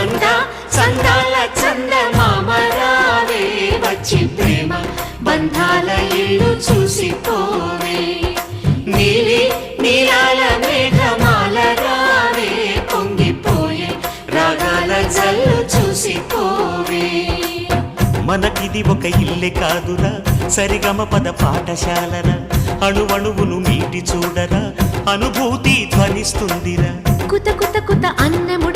అంద చందాల చందమామరావే వచ్చి ప్రేమ బంధాల ఇల్లు చూసిపోవే నీలి నీలాల మేఘమాల రావే పొంగిపోయే రాగాల జల్లు చూసిపోవే మనకిది ఒక ఇల్లే కాదురా సరిగమ పద పాఠశాలరా అణువణువును మీటి చూడరా అనుభూతి ధ్వనిస్తుందిరా కుత కుత కుత అన్నము